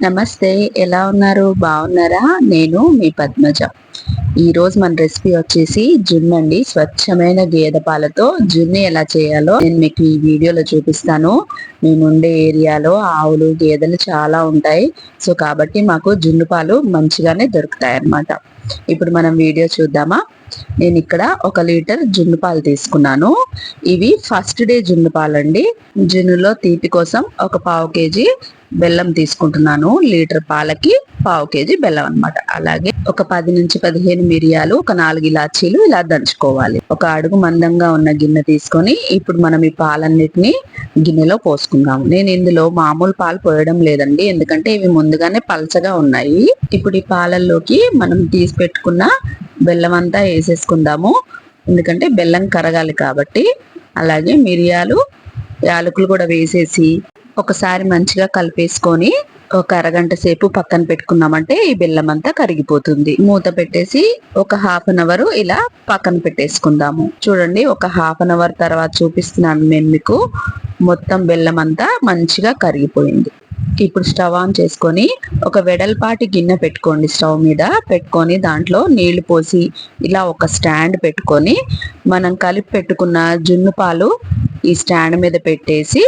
నమస్తే, ఎలా ఉన్నారు? బాగున్నారా? నేను మీ పద్మజ. ఈరోజు మన రెసిపీ వచ్చేసి జున్ను అండి. స్వచ్ఛమైన గేదె పాలతో జున్ను ఎలా చేయాలో నేను మీకు ఈ వీడియోలో చూపిస్తాను. మేముండే ఏరియాలో ఆవులు గేదెలు చాలా ఉంటాయి. సో కాబట్టి మాకు జున్ను పాలు మంచిగానే దొరుకుతాయి అన్నమాట. ఇప్పుడు మనం వీడియో చూద్దామా? నేను ఇక్కడ 1 లీటర్ జున్ను పాలు తీసుకున్నాను. ఇవి ఫస్ట్ డే జున్ను పాలండి. జున్నులో తీపి కోసం ఒక 1/2 కేజీ బెల్లం తీసుకుంటున్నాను. లీటర్ పాలకి 1/2 కేజీ బెల్లం అన్నమాట. అలాగే ఒక 10 నుంచి 15 మిరియాలు, ఒక 4 ఇలాచీలు ఇలా దంచుకోవాలి. ఒక అడుగు మందంగా ఉన్న గిన్నె తీసుకొని ఇప్పుడు మనం ఈ పాలన్నిటిని గిన్నెలో పోసుకుందాము. నేను ఇందులో మామూలు పాలు పోయడం లేదండి, ఎందుకంటే ఇవి ముందుగానే పల్చగా ఉన్నాయి. ఇప్పుడు ఈ పాలల్లోకి మనం తీసి పెట్టుకున్న బెల్లం అంతా వేసేసుకుందాము, ఎందుకంటే బెల్లం కరగాలి కాబట్టి. అలాగే మిరియాలు, యాలకులు కూడా వేసేసి ఒకసారి మంచిగా కలిపేసుకొని ఒక అరగంట సేపు పక్కన పెట్టుకున్నామంటే ఈ బెల్లం అంతా కరిగిపోతుంది. మూత పెట్టేసి ఒక 1/2 అవర్ ఇలా పక్కన పెట్టేసుకుందాము. చూడండి, ఒక 1/2 అవర్ తర్వాత చూపిస్తున్నాను నేను మీకు. మొత్తం బెల్లం అంతా మంచిగా కరిగిపోయింది. ఇప్పుడు స్టవ్ ఆన్ చేసుకొని ఒక వెడల్పాటి గిన్నె పెట్టుకోండి. స్టవ్ మీద పెట్టుకొని దాంట్లో నీళ్లు పోసి ఇలా ఒక స్టాండ్ పెట్టుకొని మనం కలిపి పెట్టుకున్న జున్ను పాలు ఈ స్టాండ్ మీద పెట్టేసి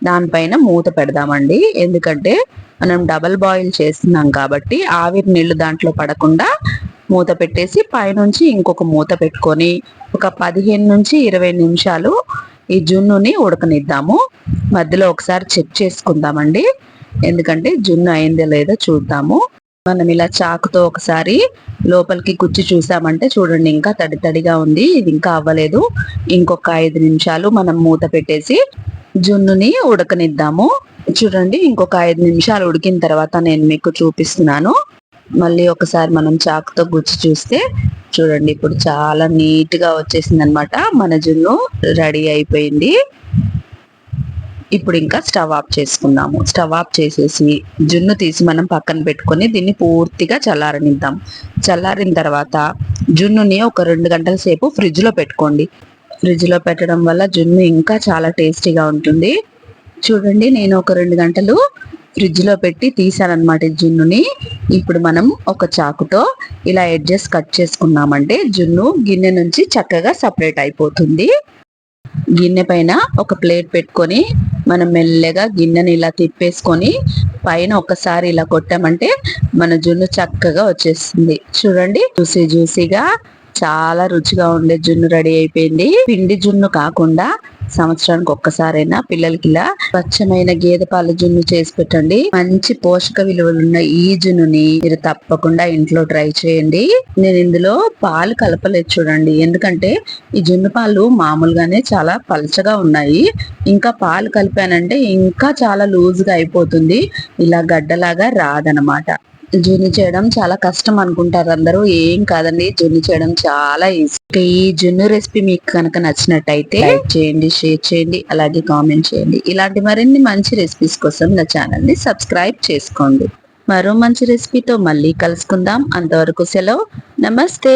దానిపైన మూత పెడదామండి. ఎందుకంటే మనం డబల్ బాయిల్ చేస్తున్నాం కాబట్టి ఆవిరి నీళ్లు దాంట్లో పడకుండా మూత పెట్టేసి పైనుంచి ఇంకొక మూత పెట్టుకొని ఒక 15 నుంచి 20 నిమిషాలు ఈ జున్నుని ఉడకనిద్దాము. మధ్యలో ఒకసారి చెక్ చేసుకుందామండి, ఎందుకంటే జున్ను అయిందో లేదో చూద్దాము. మనం ఇలా చాకుతో ఒకసారి లోపలికి కుచ్చి చూసామంటే చూడండి, ఇంకా తడి తడిగా ఉంది, ఇది ఇంకా అవ్వలేదు. ఇంకొక 5 నిమిషాలు మనం మూత పెట్టేసి జున్నుని ఉడకనిద్దాము. చూడండి, ఇంకొక 5 నిమిషాలు ఉడికిన తర్వాత నేను మీకు చూపిస్తున్నాను. మళ్ళీ ఒకసారి మనం చాకుతో గుచ్చి చూస్తే చూడండి, ఇప్పుడు చాలా నీట్ గా వచ్చేసింది అనమాట. మన జున్ను రెడీ అయిపోయింది. ఇప్పుడు ఇంకా స్టవ్ ఆఫ్ చేసుకుందాము. స్టవ్ ఆఫ్ చేసేసి జున్ను తీసి మనం పక్కన పెట్టుకొని దీన్ని పూర్తిగా చల్లారనిద్దాం. చల్లారిన తర్వాత జున్నుని ఒక 2 గంటల సేపు ఫ్రిడ్జ్ లో పెట్టుకోండి. ఫ్రిడ్జ్ లో పెట్టడం వల్ల జున్ను ఇంకా చాలా టేస్టీగా ఉంటుంది. చూడండి, నేను ఒక 2 గంటలు ఫ్రిడ్జ్ లో పెట్టి తీసానన్నమాట జున్నుని. ఇప్పుడు మనం ఒక చాకుతో ఇలా ఎడ్జెస్ కట్ చేసుకున్నామంటే జున్ను గిన్నె నుంచి చక్కగా సపరేట్ అయిపోతుంది. గిన్నె పైన ఒక ప్లేట్ పెట్టుకొని మనం మెల్లగా గిన్నెని ఇలా తిప్పేసుకొని పైన ఒకసారి ఇలా కొట్టామంటే మన జున్ను చక్కగా వచ్చేస్తుంది. చూడండి, జ్యూసీగా చాలా రుచిగా ఉండే జున్ను రెడీ అయిపోయింది. పిండి జున్ను కాకుండా సంవత్సరానికి ఒక్కసారైనా పిల్లలకి ఇలా స్వచ్ఛమైన గేదె పాల జున్ను చేసి పెట్టండి. మంచి పోషక విలువలున్న ఈ జున్నుని మీరు తప్పకుండా ఇంట్లో ట్రై చేయండి. నేను ఇందులో పాలు కలపలేదు చూడండి, ఎందుకంటే ఈ జున్ను పాలు మామూలుగానే చాలా పల్చగా ఉన్నాయి. ఇంకా పాలు కలిపానంటే ఇంకా చాలా లూజ్ గా అయిపోతుంది, ఇలా గడ్డలాగా రాదనమాట. జున్ను చేయడం చాలా కష్టం అనుకుంటారు అందరూ. ఏం కాదండి, జున్ను చేయడం చాలా ఈజీ. ఈ జున్ను రెసిపీ మీకు కనుక నచ్చినట్టయితే లైక్ చేయండి, షేర్ చేయండి, అలాగే కామెంట్ చేయండి. ఇలాంటి మరిన్ని మంచి రెసిపీస్ కోసం నా ఛానల్ ని సబ్స్క్రైబ్ చేసుకోండి. మరో మంచి రెసిపీతో మళ్ళీ కలుసుకుందాం. అంతవరకు సెలవు, నమస్తే.